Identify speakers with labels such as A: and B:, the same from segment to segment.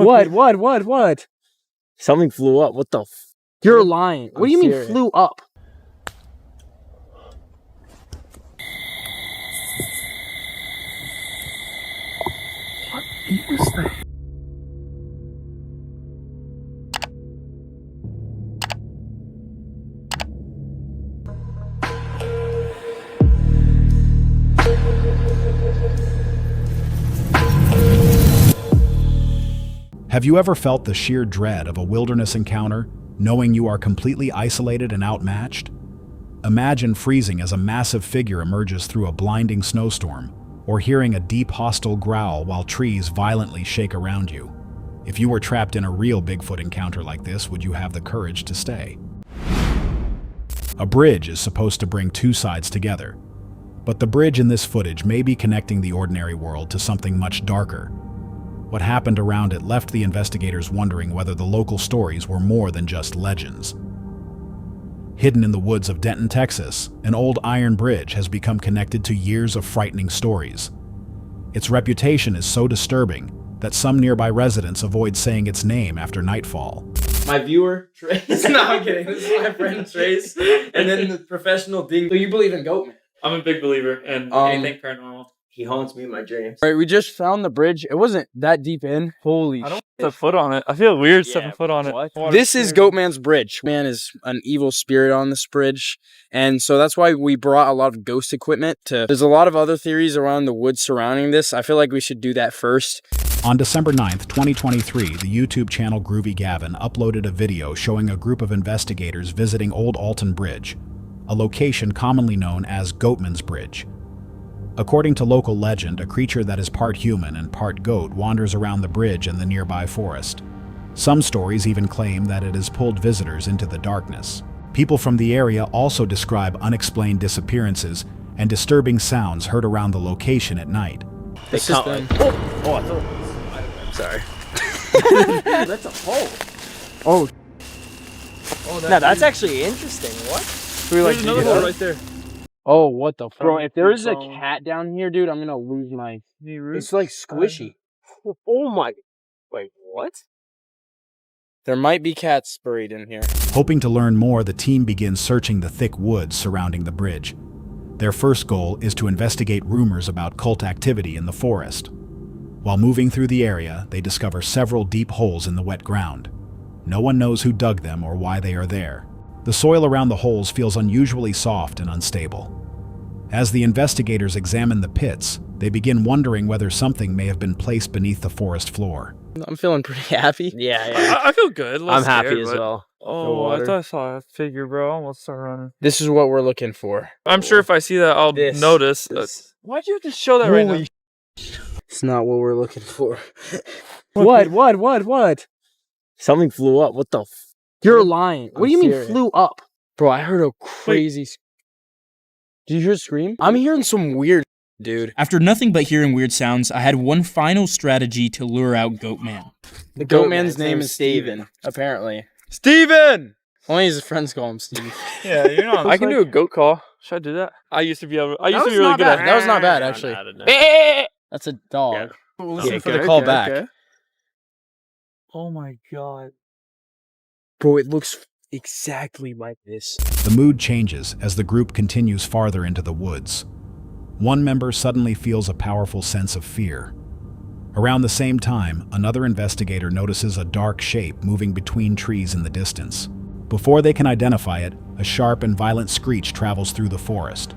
A: What?
B: Something flew up. What the f?
A: You're lying. What do you mean flew up?
C: What is that?
D: Have you ever felt the sheer dread of a wilderness encounter, knowing you are completely isolated and outmatched? Imagine freezing as a massive figure emerges through a blinding snowstorm, or hearing a deep hostile growl while trees violently shake around you. If you were trapped in a real Bigfoot encounter like this, would you have the courage to stay? A bridge is supposed to bring two sides together, but the bridge in this footage may be connecting the ordinary world to something much darker. What happened around it left the investigators wondering whether the local stories were more than just legends. Hidden in the woods of Denton, Texas, an old iron bridge has become connected to years of frightening stories. Its reputation is so disturbing that some nearby residents avoid saying its name after nightfall.
B: My viewer, Trace. No, I'm kidding. This is my friend, Trace. And then the professional ding.
A: So you believe in Goatman?
C: I'm a big believer in anything paranormal.
B: He haunts me in my dreams.
A: All right, we just found the bridge. It wasn't that deep in. Holy
C: I don't
A: shit.
C: step foot on it. I feel weird stepping foot on it.
A: This is Goatman's bridge. Man is an evil spirit on this bridge. And so that's why we brought a lot of ghost equipment. There's a lot of other theories around the woods surrounding this. I feel like we should do that first.
D: On December 9th, 2023, the YouTube channel Groovy Gavin uploaded a video showing a group of investigators visiting Old Alton Bridge, a location commonly known as Goatman's Bridge. According to local legend, a creature that is part human and part goat wanders around the bridge in the nearby forest. Some stories even claim that it has pulled visitors into the darkness. People from the area also describe unexplained disappearances and disturbing sounds heard around the location at night.
B: I'm sorry.
A: That's a hole. Oh.
B: No, that's actually interesting. What?
C: There's another hole right there.
A: Oh, what the fuck? Bro, if there is a cat down here, dude, I'm gonna lose my... It's like squishy.
B: Oh my... Wait, what?
A: There might be cats buried in here.
D: Hoping to learn more, the team begins searching the thick woods surrounding the bridge. Their first goal is to investigate rumors about cult activity in the forest. While moving through the area, they discover several deep holes in the wet ground. No one knows who dug them or why they are there. The soil around the holes feels unusually soft and unstable. As the investigators examine the pits, they begin wondering whether something may have been placed beneath the forest floor.
A: I'm feeling pretty happy.
B: Yeah.
C: I feel good.
B: I'm happy as well.
C: Oh, I thought I saw a figure, bro. I almost started running.
A: This is what we're looking for.
C: I'm sure if I see that, I'll notice. Why'd you have to show that right now?
A: It's not what we're looking for.
B: What? Something flew up. What the f?
A: You're lying. What do you mean
B: serious.
A: flew up? Bro, I heard a crazy... Did you hear a scream? I'm hearing some weird dude.
E: After nothing but hearing weird sounds, I had one final strategy to lure out Goatman.
A: The Goatman's name is Steven, apparently.
B: Steven!
A: Only his friends call him Steve.
C: Yeah, you know.
B: I can do a goat call.
C: Should I do that? I used to be able. I used
A: That
C: to be
A: was
C: really
A: not
C: good
A: bad.
C: at
A: That was not bad, actually. That's a dog.
B: Yeah.
A: We'll listen for the call back.
C: Oh my god.
A: Bro, it looks exactly like this.
D: The mood changes as the group continues farther into the woods. One member suddenly feels a powerful sense of fear. Around the same time, another investigator notices a dark shape moving between trees in the distance. Before they can identify it, a sharp and violent screech travels through the forest.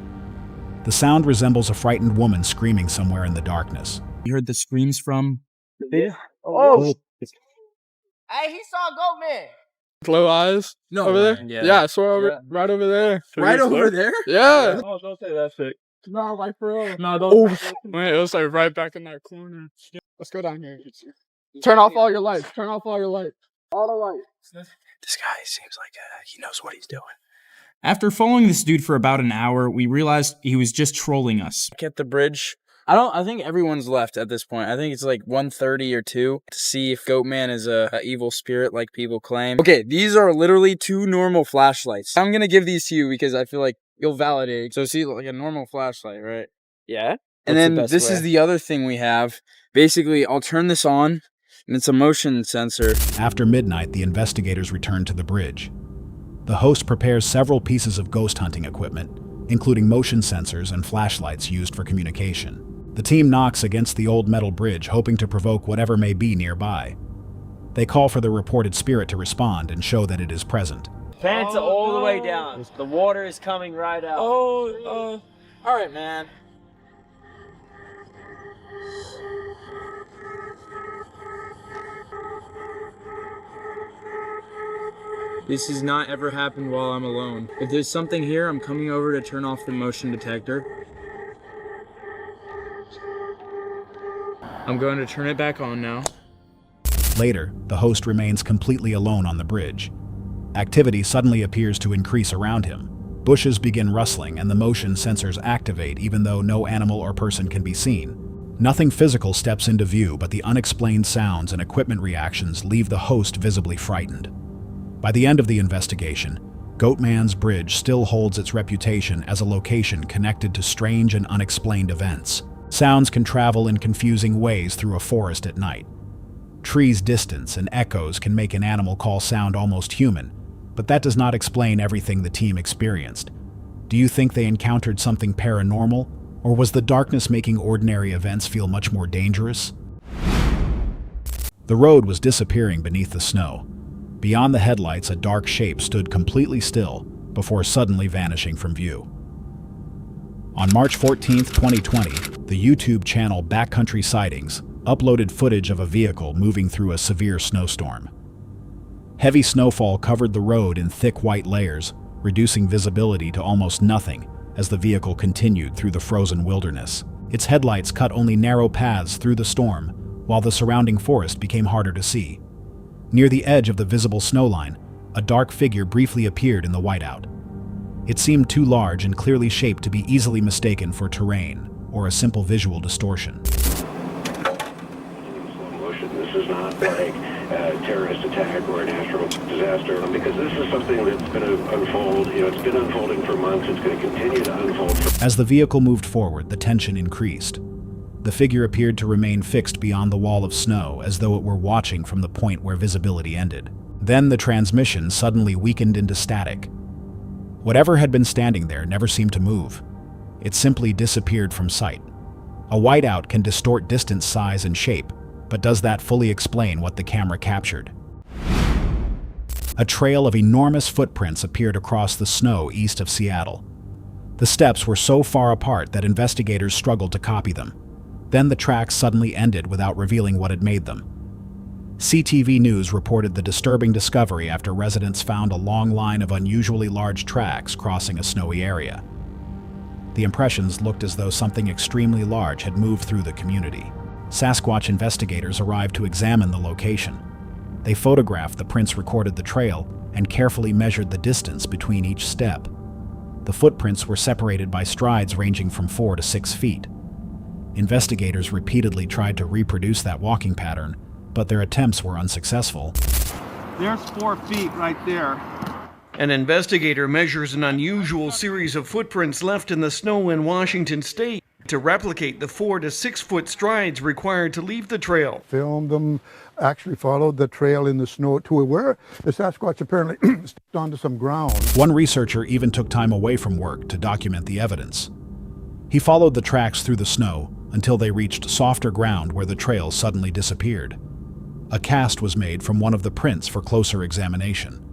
D: The sound resembles a frightened woman screaming somewhere in the darkness.
E: You heard the screams from...
B: Oh!
A: Hey, he saw Goatman!
C: Glow eyes.
A: No,
C: over there.
A: Yeah.
C: I swear right over there.
A: Right over there?
C: Yeah. Oh, don't say that shit. No, like for real. No, don't. Wait, it was like right back in that corner. Let's go down here. Turn off all your lights. Turn off all your lights. All the lights.
E: This guy seems like he knows what he's doing. After following this dude for about an hour, we realized he was just trolling us.
A: At the bridge. I think everyone's left at this point. I think it's like 1:30 or 2 to see if Goatman is a evil spirit like people claim. Okay, these are literally 2 normal flashlights. I'm gonna give these to you because I feel like you'll validate it. So see, like a normal flashlight, right?
B: Yeah?
A: And then this is the other thing we have. Basically, I'll turn this on. And it's a motion sensor.
D: After midnight, the investigators return to the bridge. The host prepares several pieces of ghost hunting equipment, including motion sensors and flashlights used for communication. The team knocks against the old metal bridge, hoping to provoke whatever may be nearby. They call for the reported spirit to respond and show that it is present.
B: Pants all the way down. The water is coming right out.
A: All right, man. This has not ever happened while I'm alone. If there's something here, I'm coming over to turn off the motion detector. I'm going to turn it back on now.
D: Later, the host remains completely alone on the bridge. Activity suddenly appears to increase around him. Bushes begin rustling and the motion sensors activate even though no animal or person can be seen. Nothing physical steps into view, but the unexplained sounds and equipment reactions leave the host visibly frightened. By the end of the investigation, Goatman's Bridge still holds its reputation as a location connected to strange and unexplained events. Sounds can travel in confusing ways through a forest at night. Trees distance and echoes can make an animal call sound almost human, but that does not explain everything the team experienced. Do you think they encountered something paranormal, or was the darkness making ordinary events feel much more dangerous? The road was disappearing beneath the snow. Beyond the headlights, a dark shape stood completely still before suddenly vanishing from view. On March 14, 2020, the YouTube channel Backcountry Sightings uploaded footage of a vehicle moving through a severe snowstorm. Heavy snowfall covered the road in thick white layers, reducing visibility to almost nothing as the vehicle continued through the frozen wilderness. Its headlights cut only narrow paths through the storm, while the surrounding forest became harder to see. Near the edge of the visible snowline, a dark figure briefly appeared in the whiteout. It seemed too large and clearly shaped to be easily mistaken for terrain or a simple visual distortion.
F: This is not like a terrorist attack or a natural disaster, because this is something that's going to unfold. It's been unfolding for months. It's going to continue to unfold.
D: As the vehicle moved forward, the tension increased. The figure appeared to remain fixed beyond the wall of snow, as though it were watching from the point where visibility ended. Then the transmission suddenly weakened into static. Whatever had been standing there never seemed to move. It simply disappeared from sight. A whiteout can distort distance, size, and shape, but does that fully explain what the camera captured? A trail of enormous footprints appeared across the snow east of Seattle. The steps were so far apart that investigators struggled to copy them. Then the tracks suddenly ended without revealing what had made them. CTV News reported the disturbing discovery after residents found a long line of unusually large tracks crossing a snowy area. The impressions looked as though something extremely large had moved through the community. Sasquatch investigators arrived to examine the location. They photographed the prints, recorded the trail, and carefully measured the distance between each step. The footprints were separated by strides ranging from 4 to 6 feet. Investigators repeatedly tried to reproduce that walking pattern, but their attempts were unsuccessful.
G: There's 4 feet right there.
H: An investigator measures an unusual series of footprints left in the snow in Washington state to replicate the 4 to 6 foot strides required to leave the trail.
G: Filmed them, actually followed the trail in the snow to where the Sasquatch apparently stepped onto some ground.
D: One researcher even took time away from work to document the evidence. He followed the tracks through the snow until they reached softer ground where the trail suddenly disappeared. A cast was made from one of the prints for closer examination.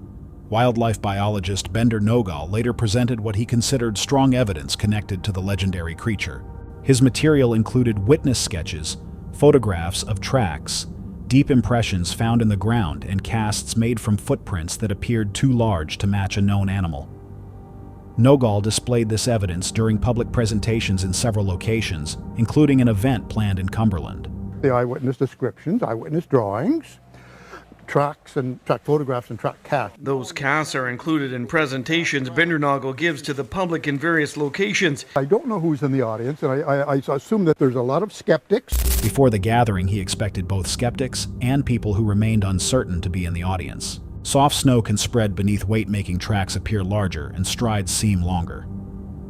D: Wildlife biologist Bender Nogal later presented what he considered strong evidence connected to the legendary creature. His material included witness sketches, photographs of tracks, deep impressions found in the ground, and casts made from footprints that appeared too large to match a known animal. Nogal displayed this evidence during public presentations in several locations, including an event planned in Cumberland.
G: The eyewitness descriptions, eyewitness drawings, tracks and track photographs and track casts.
H: Those casts are included in presentations Bindernagel gives to the public in various locations.
G: I don't know who's in the audience, and I assume that there's a lot of skeptics.
D: Before the gathering, he expected both skeptics and people who remained uncertain to be in the audience. Soft snow can spread beneath weight, making tracks appear larger and strides seem longer.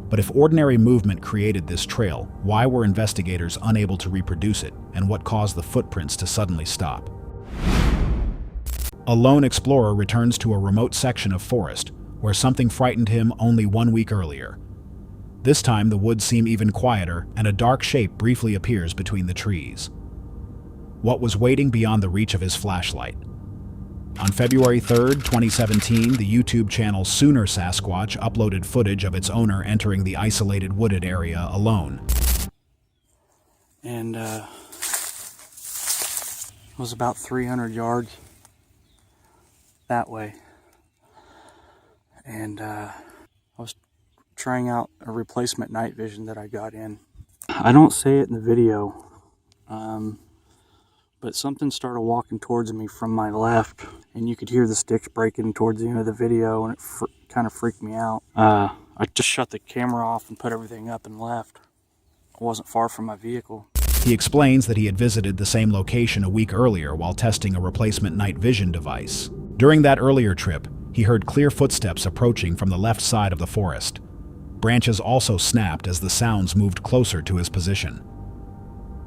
D: But if ordinary movement created this trail, why were investigators unable to reproduce it, and what caused the footprints to suddenly stop? A lone explorer returns to a remote section of forest where something frightened him only 1 week earlier. This time, the woods seem even quieter, and a dark shape briefly appears between the trees. What was waiting beyond the reach of his flashlight? On February 3rd, 2017, the YouTube channel Sooner Sasquatch uploaded footage of its owner entering the isolated wooded area alone.
A: And it was about 300 yards that way. And I was trying out a replacement night vision that I got in. I don't say it in the video, but something started walking towards me from my left, and you could hear the sticks breaking towards the end of the video, and it kind of freaked me out. I just shut the camera off and put everything up and left. I wasn't far from my vehicle.
D: He explains that he had visited the same location a week earlier while testing a replacement night vision device. During that earlier trip, he heard clear footsteps approaching from the left side of the forest. Branches also snapped as the sounds moved closer to his position.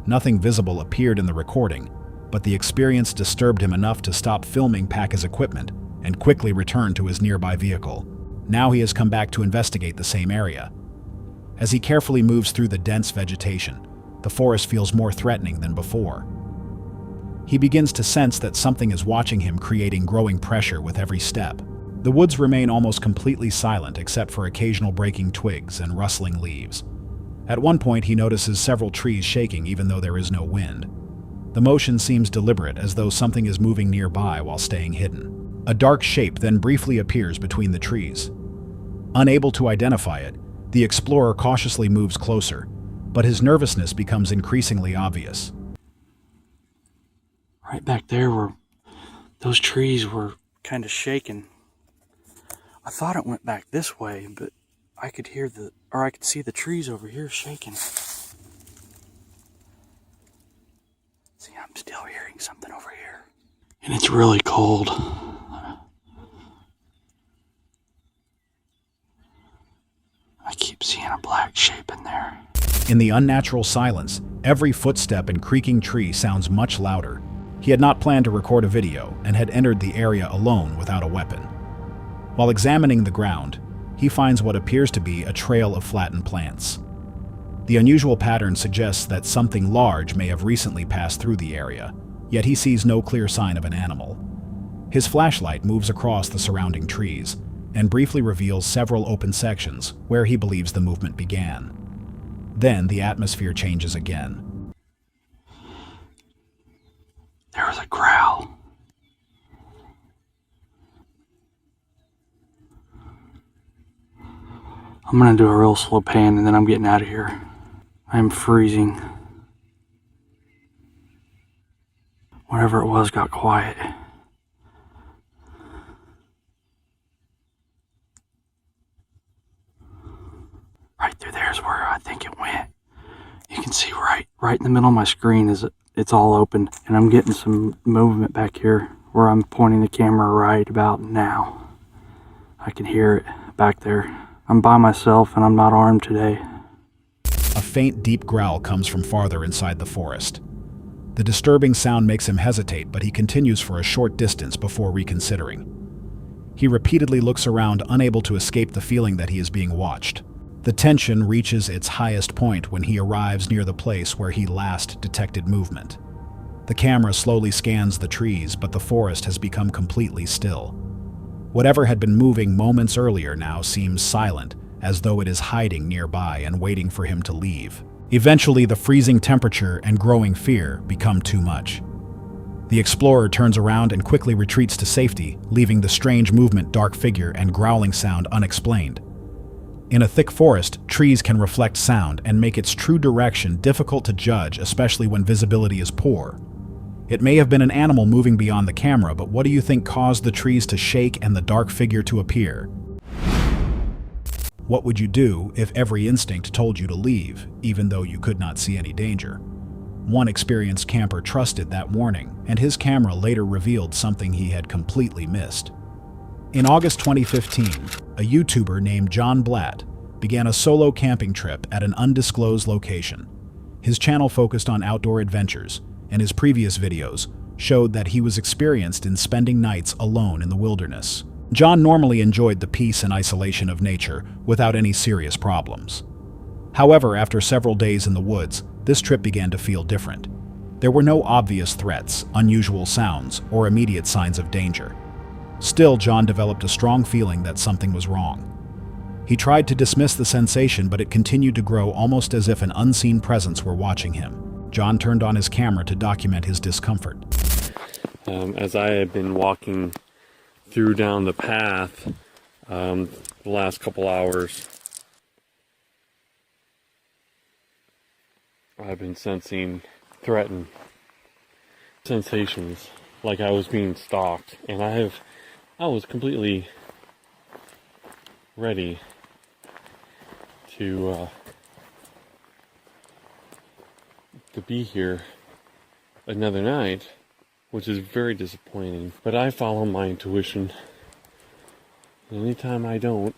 D: Nothing visible appeared in the recording, but the experience disturbed him enough to stop filming, pack his equipment, and quickly return to his nearby vehicle. Now he has come back to investigate the same area. As he carefully moves through the dense vegetation, the forest feels more threatening than before. He begins to sense that something is watching him, creating growing pressure with every step. The woods remain almost completely silent except for occasional breaking twigs and rustling leaves. At one point, he notices several trees shaking even though there is no wind. The motion seems deliberate, as though something is moving nearby while staying hidden. A dark shape then briefly appears between the trees. Unable to identify it, the explorer cautiously moves closer, but his nervousness becomes increasingly obvious.
A: Right back there where those trees were kind of shaking. I thought it went back this way, but I could see the trees over here shaking. See, I'm still hearing something over here. And it's really cold. I keep seeing a black shape in there.
D: In the unnatural silence, every footstep and creaking tree sounds much louder. He had not planned to record a video and had entered the area alone without a weapon. While examining the ground, he finds what appears to be a trail of flattened plants. The unusual pattern suggests that something large may have recently passed through the area, yet he sees no clear sign of an animal. His flashlight moves across the surrounding trees and briefly reveals several open sections where he believes the movement began. Then the atmosphere changes again.
A: There was a growl. I'm gonna do a real slow pan and then I'm getting out of here. I'm freezing. Whatever it was got quiet. Right through there is where I think it went. You can see right in the middle of my screen is it's all open, and I'm getting some movement back here where I'm pointing the camera right about now. I can hear it back there. I'm by myself and I'm not armed today.
D: A faint, deep growl comes from farther inside the forest. The disturbing sound makes him hesitate, but he continues for a short distance before reconsidering. He repeatedly looks around, unable to escape the feeling that he is being watched. The tension reaches its highest point when he arrives near the place where he last detected movement. The camera slowly scans the trees, but the forest has become completely still. Whatever had been moving moments earlier now seems silent, as though it is hiding nearby and waiting for him to leave. Eventually, the freezing temperature and growing fear become too much. The explorer turns around and quickly retreats to safety, leaving the strange movement, dark figure, and growling sound unexplained. In a thick forest, trees can reflect sound and make its true direction difficult to judge, especially when visibility is poor. It may have been an animal moving beyond the camera, but what do you think caused the trees to shake and the dark figure to appear? What would you do if every instinct told you to leave, even though you could not see any danger? One experienced camper trusted that warning, and his camera later revealed something he had completely missed. In August 2015, a YouTuber named John Blatt began a solo camping trip at an undisclosed location. His channel focused on outdoor adventures, and his previous videos showed that he was experienced in spending nights alone in the wilderness. John normally enjoyed the peace and isolation of nature without any serious problems. However, after several days in the woods, this trip began to feel different. There were no obvious threats, unusual sounds, or immediate signs of danger. Still, John developed a strong feeling that something was wrong. He tried to dismiss the sensation, but it continued to grow, almost as if an unseen presence were watching him. John turned on his camera to document his discomfort.
I: As I had been walking through down the path the last couple hours, I've been sensing threatened sensations, like I was being stalked, and I was completely ready to be here another night, which is very disappointing. But I follow my intuition. And anytime I don't,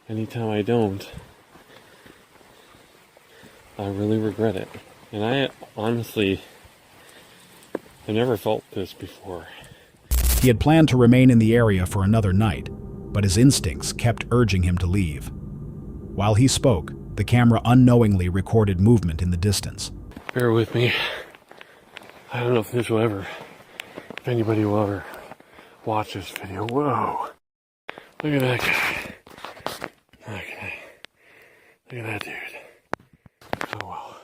I: I really regret it. And I honestly, I never felt this before.
D: He had planned to remain in the area for another night, but his instincts kept urging him to leave. While he spoke, the camera unknowingly recorded movement in the distance.
I: Bear with me. I don't know if anybody will ever watch this video. Whoa. Look at that guy. Look at that dude. Oh well.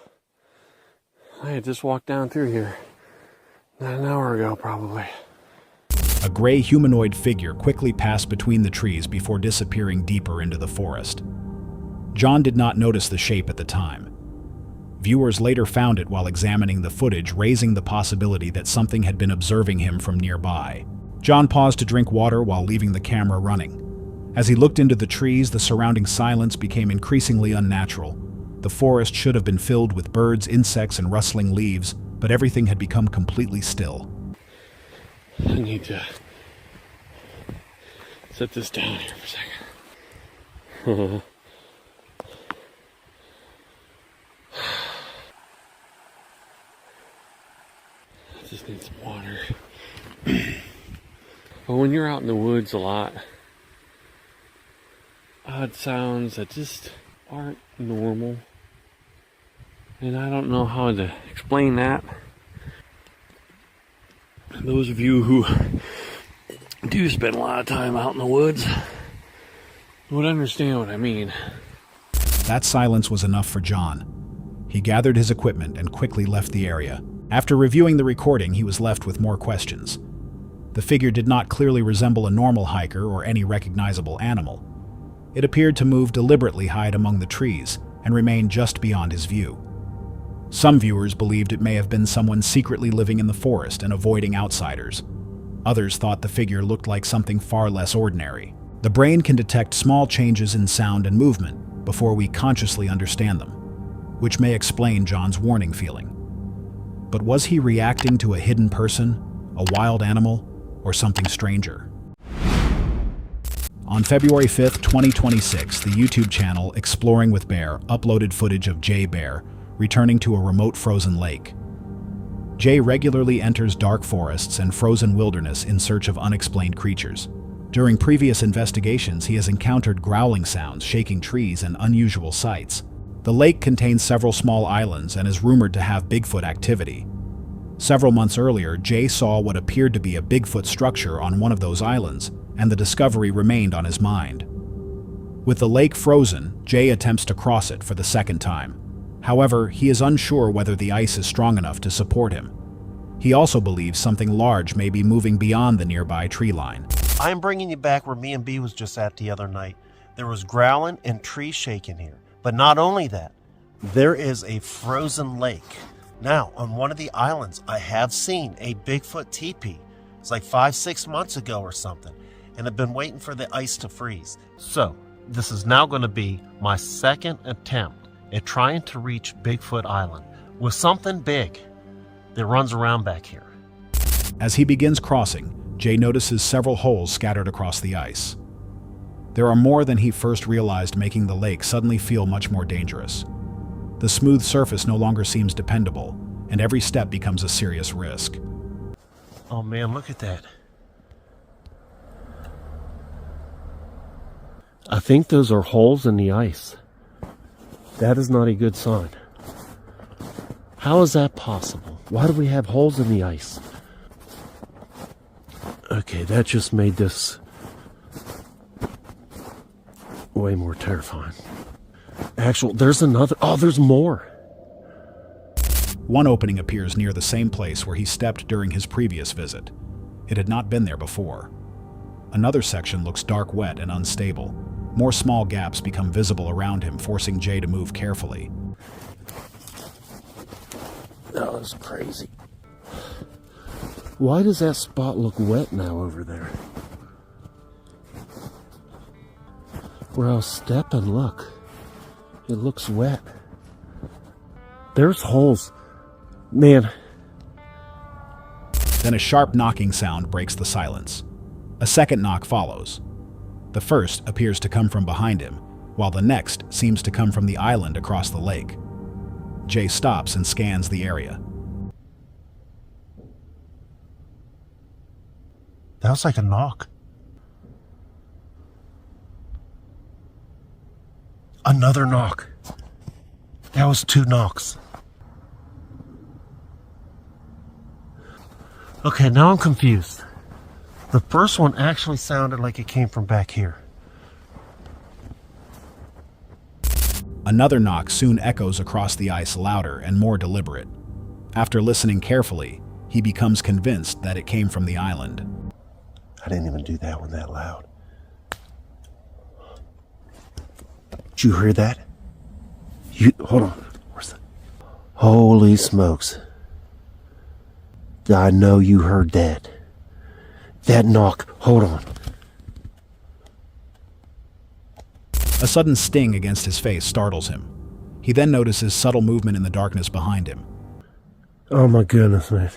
I: I had just walked down through here not an hour ago, probably.
D: A gray humanoid figure quickly passed between the trees before disappearing deeper into the forest. John did not notice the shape at the time. Viewers later found it while examining the footage, raising the possibility that something had been observing him from nearby. John paused to drink water while leaving the camera running. As he looked into the trees, the surrounding silence became increasingly unnatural. The forest should have been filled with birds, insects, and rustling leaves, but everything had become completely still.
I: I need to set this down here for a second. I just need some water. But when you're out in the woods a lot, odd sounds that just aren't normal. And I don't know how to explain that. Those of you who do spend a lot of time out in the woods would understand what I mean.
D: That silence was enough for John. He gathered his equipment and quickly left the area. After reviewing the recording, he was left with more questions. The figure did not clearly resemble a normal hiker or any recognizable animal. It appeared to move deliberately, hide among the trees, and remain just beyond his view. Some viewers believed it may have been someone secretly living in the forest and avoiding outsiders. Others thought the figure looked like something far less ordinary. The brain can detect small changes in sound and movement before we consciously understand them, which may explain John's warning feeling. But was he reacting to a hidden person, a wild animal, or something stranger? On February 5th, 2026, the YouTube channel Exploring with Bear uploaded footage of Jay Bear returning to a remote frozen lake. Jay regularly enters dark forests and frozen wilderness in search of unexplained creatures. During previous investigations, he has encountered growling sounds, shaking trees, and unusual sights. The lake contains several small islands and is rumored to have Bigfoot activity. Several months earlier, Jay saw what appeared to be a Bigfoot structure on one of those islands, and the discovery remained on his mind. With the lake frozen, Jay attempts to cross it for the second time. However, he is unsure whether the ice is strong enough to support him. He also believes something large may be moving beyond the nearby tree line.
J: I'm bringing you back where me and B was just at the other night. There was growling and trees shaking here. But not only that, there is a frozen lake. Now, on one of the islands, I have seen a Bigfoot teepee. It's like 5-6 months ago or something. And I've been waiting for the ice to freeze. So, this is now going to be my second attempt at trying to reach Bigfoot Island with something big that runs around back here.
D: As he begins crossing, Jay notices several holes scattered across the ice. There are more than he first realized, making the lake suddenly feel much more dangerous. The smooth surface no longer seems dependable, and every step becomes a serious risk.
J: Oh man, look at that. I think those are holes in the ice. That is not a good sign. How is that possible? Why do we have holes in the ice? Okay, that just made this way more terrifying. There's another. Oh, there's more.
D: One opening appears near the same place where he stepped during his previous visit. It had not been there before. Another section looks dark, wet, and unstable. More small gaps become visible around him, forcing Jay to move carefully.
J: That was crazy. Why does that spot look wet now over there? Where I was stepping, look. It looks wet. There's holes. Man.
D: Then a sharp knocking sound breaks the silence. A second knock follows. The first appears to come from behind him, while the next seems to come from the island across the lake. Jay stops and scans the area.
J: That was like a knock. Another knock. That was 2 knocks. Okay, now I'm confused. The first one actually sounded like it came from back here.
D: Another knock soon echoes across the ice, louder and more deliberate. After listening carefully, he becomes convinced that it came from the island.
J: I didn't even do that one that loud. Did you hear that? Hold on. Where's that? Holy smokes. I know you heard that. That knock. Hold on.
D: A sudden sting against his face startles him. He then notices subtle movement in the darkness behind him.
J: Oh my goodness, man.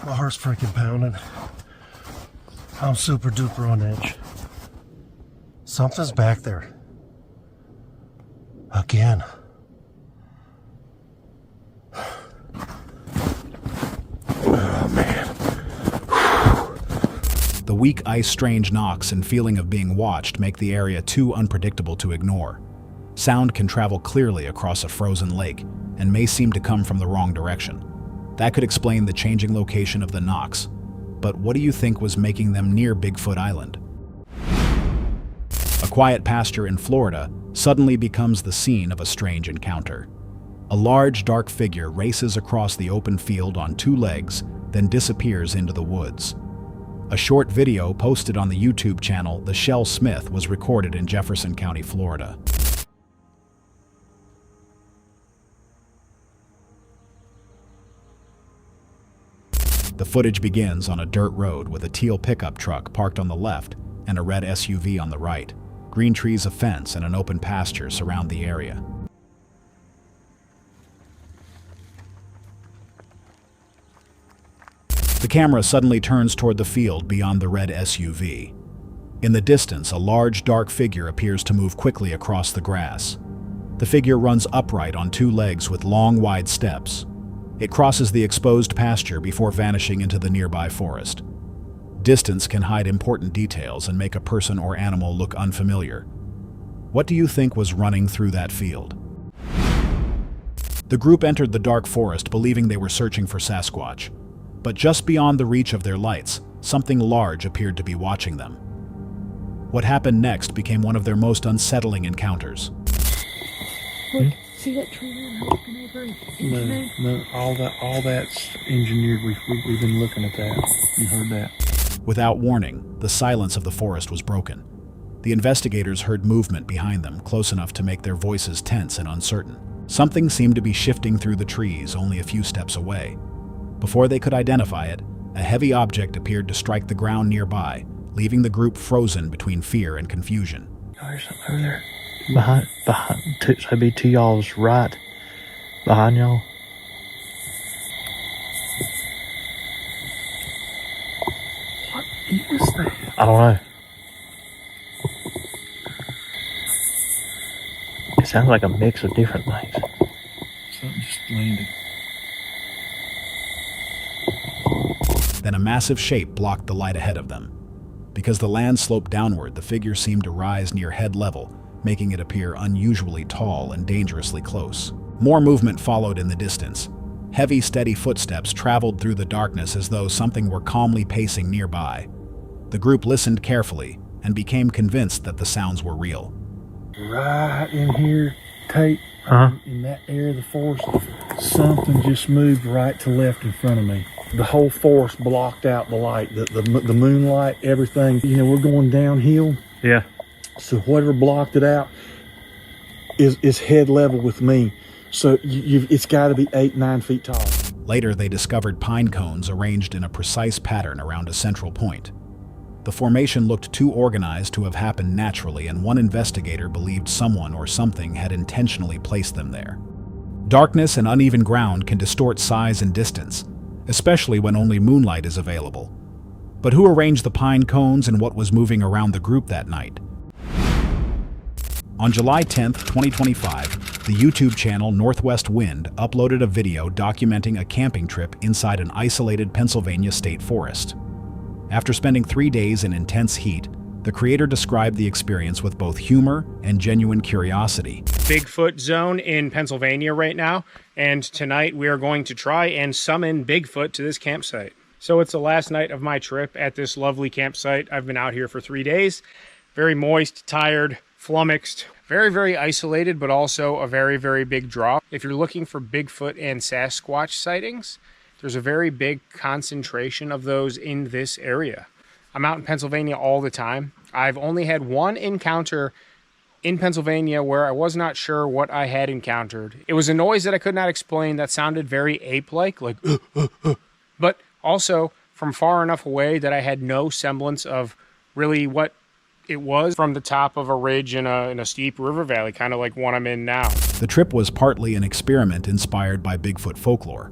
J: My heart's freaking pounding. I'm super duper on edge. Something's back there. Again. Oh man.
D: The weak ice, strange knocks, and feeling of being watched make the area too unpredictable to ignore. Sound can travel clearly across a frozen lake and may seem to come from the wrong direction. That could explain the changing location of the knocks. But what do you think was making them near Bigfoot Island? A quiet pasture in Florida suddenly becomes the scene of a strange encounter. A large, dark figure races across the open field on 2 legs, then disappears into the woods. A short video posted on the YouTube channel The Shell Smith was recorded in Jefferson County, Florida. The footage begins on a dirt road with a teal pickup truck parked on the left and a red SUV on the right. Green trees, a fence, and an open pasture surround the area. The camera suddenly turns toward the field beyond the red SUV. In the distance, a large, dark figure appears to move quickly across the grass. The figure runs upright on 2 legs with long, wide steps. It crosses the exposed pasture before vanishing into the nearby forest. Distance can hide important details and make a person or animal look unfamiliar. What do you think was running through that field? The group entered the dark forest believing they were searching for Sasquatch. But just beyond the reach of their lights, something large appeared to be watching them. What happened next became one of their most unsettling encounters.
K: Look, see that tree line looking over?
I: No, all that's engineered. We've been looking at that and heard that.
D: Without warning, the silence of the forest was broken. The investigators heard movement behind them, close enough to make their voices tense and uncertain. Something seemed to be shifting through the trees only a few steps away. Before they could identify it, a heavy object appeared to strike the ground nearby, leaving the group frozen between fear and confusion.
K: Oh, there's something over there. Behind, that'd be to y'all's right. Behind y'all.
I: What is that?
K: I don't know. It sounds like a mix of different things.
I: Something just landed.
D: Then a massive shape blocked the light ahead of them. Because the land sloped downward, the figure seemed to rise near head level, making it appear unusually tall and dangerously close. More movement followed in the distance. Heavy, steady footsteps traveled through the darkness as though something were calmly pacing nearby. The group listened carefully and became convinced that the sounds were real.
L: Right in here, Tate, in that area of the forest, something just moved right to left in front of me. The whole forest blocked out the light, the moonlight, everything. You know, we're going downhill.
K: Yeah.
L: So whatever blocked it out is head level with me. So it's got to be 8-9 feet tall.
D: Later, they discovered pine cones arranged in a precise pattern around a central point. The formation looked too organized to have happened naturally, and one investigator believed someone or something had intentionally placed them there. Darkness and uneven ground can distort size and distance, especially when only moonlight is available. But who arranged the pine cones and what was moving around the group that night? On July 10, 2025, the YouTube channel Northwest Wind uploaded a video documenting a camping trip inside an isolated Pennsylvania state forest. After spending 3 days in intense heat, the creator described the experience with both humor and genuine curiosity.
M: Bigfoot zone in Pennsylvania right now, and tonight we are going to try and summon Bigfoot to this campsite. So it's the last night of my trip at this lovely campsite. I've been out here for 3 days. Very moist, tired, flummoxed, very, very isolated, but also a very, very big draw. If you're looking for Bigfoot and Sasquatch sightings, there's a very big concentration of those in this area. I'm out in Pennsylvania all the time. I've only had one encounter in Pennsylvania where I was not sure what I had encountered. It was a noise that I could not explain that sounded very ape-like, like but also from far enough away that I had no semblance of really what it was from the top of a ridge in a steep river valley, kind of like one I'm in now.
D: The trip was partly an experiment inspired by Bigfoot folklore.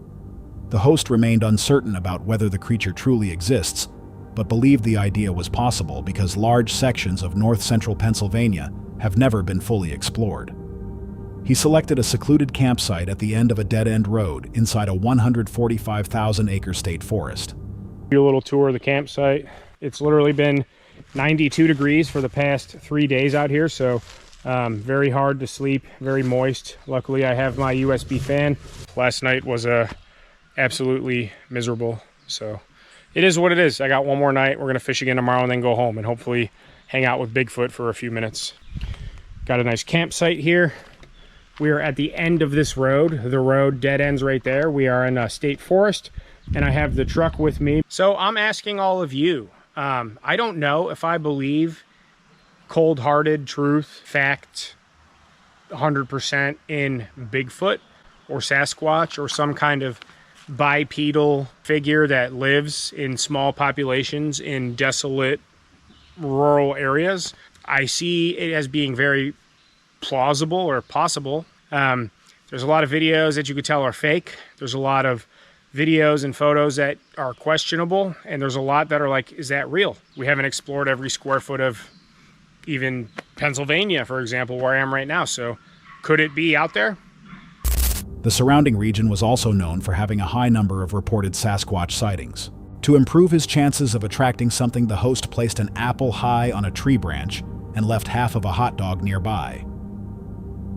D: The host remained uncertain about whether the creature truly exists, but believed the idea was possible because large sections of north-central Pennsylvania have never been fully explored. He selected a secluded campsite at the end of a dead-end road inside a 145,000-acre state forest.
M: Do a little tour of the campsite. It's literally been 92 degrees for the past 3 days out here, so very hard to sleep, very moist. Luckily, I have my USB fan. Last night was absolutely miserable, so it is what it is. I got one more night. We're gonna fish again tomorrow and then go home and hopefully hang out with Bigfoot for a few minutes. Got a nice campsite here. We are at the end of this road. The road dead ends right there. We are in a state forest and I have the truck with me. So I'm asking all of you, I don't know if I believe cold-hearted truth, fact, 100% in Bigfoot or Sasquatch or some kind of bipedal figure that lives in small populations in desolate rural areas. I see it as being very plausible or possible. There's a lot of videos that you could tell are fake. There's a lot of videos and photos that are questionable, and there's a lot that are like, is that real? We haven't explored every square foot of even Pennsylvania, for example, where I am right now. So could it be out there?
D: The surrounding region was also known for having a high number of reported Sasquatch sightings. To improve his chances of attracting something, the host placed an apple high on a tree branch and left half of a hot dog nearby.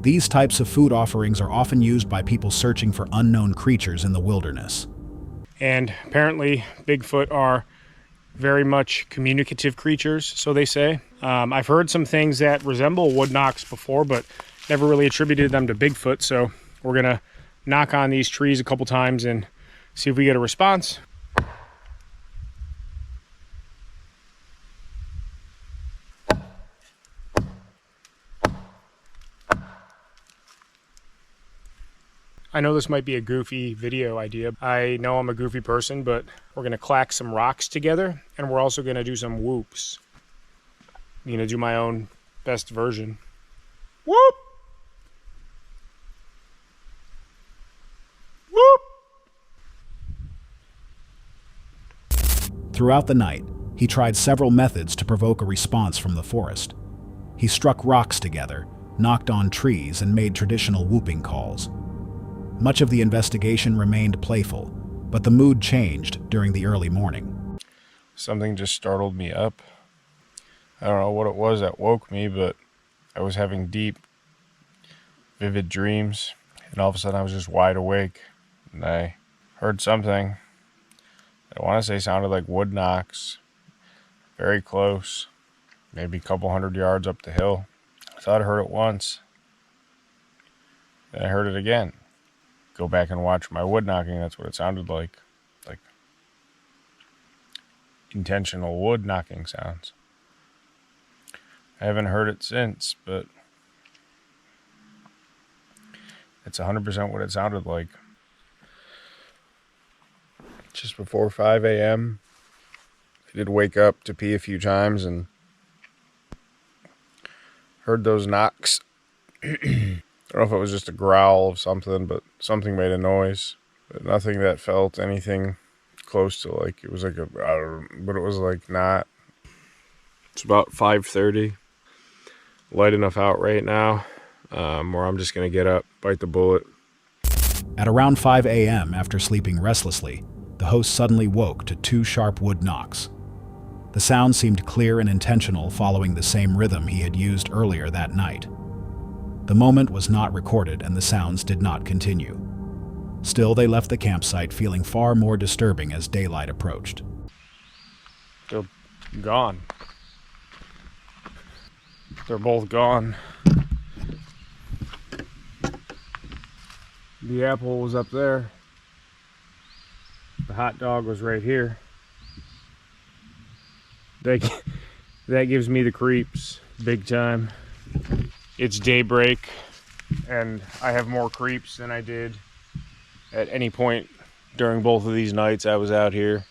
D: These types of food offerings are often used by people searching for unknown creatures in the wilderness.
M: And apparently Bigfoot are very much communicative creatures, so they say. I've heard some things that resemble wood knocks before, but never really attributed them to Bigfoot, so we're gonna knock on these trees a couple times and see if we get a response. I know this might be a goofy video idea. I know I'm a goofy person, but we're gonna clack some rocks together and we're also gonna do some whoops. I'm gonna do my own best version. Whoop! Whoop!
D: Throughout the night, he tried several methods to provoke a response from the forest. He struck rocks together, knocked on trees, and made traditional whooping calls. Much of the investigation remained playful, but the mood changed during the early morning.
N: Something just startled me up. I don't know what it was that woke me, but I was having deep, vivid dreams, and all of a sudden I was just wide awake, and I heard something. I want to say sounded like wood knocks, very close, maybe a couple 100 yards up the hill. I thought I heard it once, then I heard it again. Go back and watch my wood knocking, that's what it sounded like intentional wood knocking sounds. I haven't heard it since, but it's 100% what it sounded like. Just before 5 a.m., I did wake up to pee a few times and heard those knocks. I don't know if it was just a growl of something, but something made a noise. But nothing that felt anything close to like, it was like but it was like not. It's about 5:30. Light enough out right now, where I'm just going to get up, bite the bullet.
D: At around 5 a.m., after sleeping restlessly, the host suddenly woke to 2 sharp wood knocks. The sound seemed clear and intentional, following the same rhythm he had used earlier that night. The moment was not recorded and the sounds did not continue. Still, they left the campsite feeling far more disturbing as daylight approached.
N: They're gone. They're both gone. The apple was up there. The hot dog was right here. That gives me the creeps, big time. It's daybreak, and I have more creeps than I did at any point during both of these nights I was out here.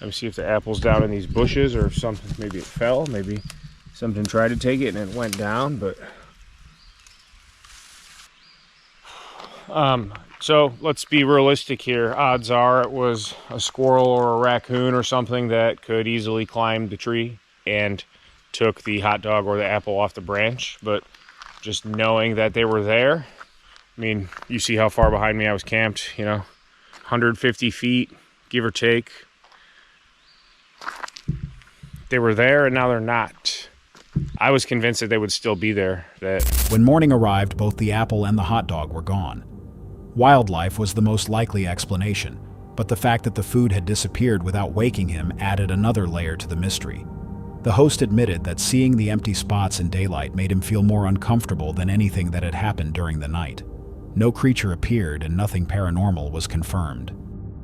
N: Let me see if the apple's down in these bushes, or if something, maybe it fell, maybe something tried to take it and it went down, but so let's be realistic here. Odds are it was a squirrel or a raccoon or something that could easily climb the tree and took the hot dog or the apple off the branch. But just knowing that they were there, I mean, you see how far behind me I was camped, 150 feet, give or take. They were there and now they're not. I was convinced that they would still be there.
D: When morning arrived, both the apple and the hot dog were gone. Wildlife was the most likely explanation, but the fact that the food had disappeared without waking him added another layer to the mystery. The host admitted that seeing the empty spots in daylight made him feel more uncomfortable than anything that had happened during the night. No creature appeared and nothing paranormal was confirmed.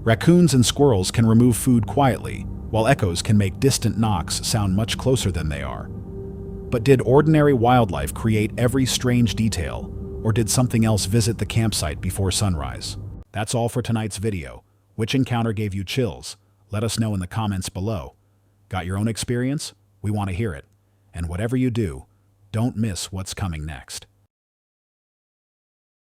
D: Raccoons and squirrels can remove food quietly, while echoes can make distant knocks sound much closer than they are. But did ordinary wildlife create every strange detail, or did something else visit the campsite before sunrise? That's all for tonight's video. Which encounter gave you chills? Let us know in the comments below. Got your own experience? We want to hear it. And whatever you do, don't miss what's coming next.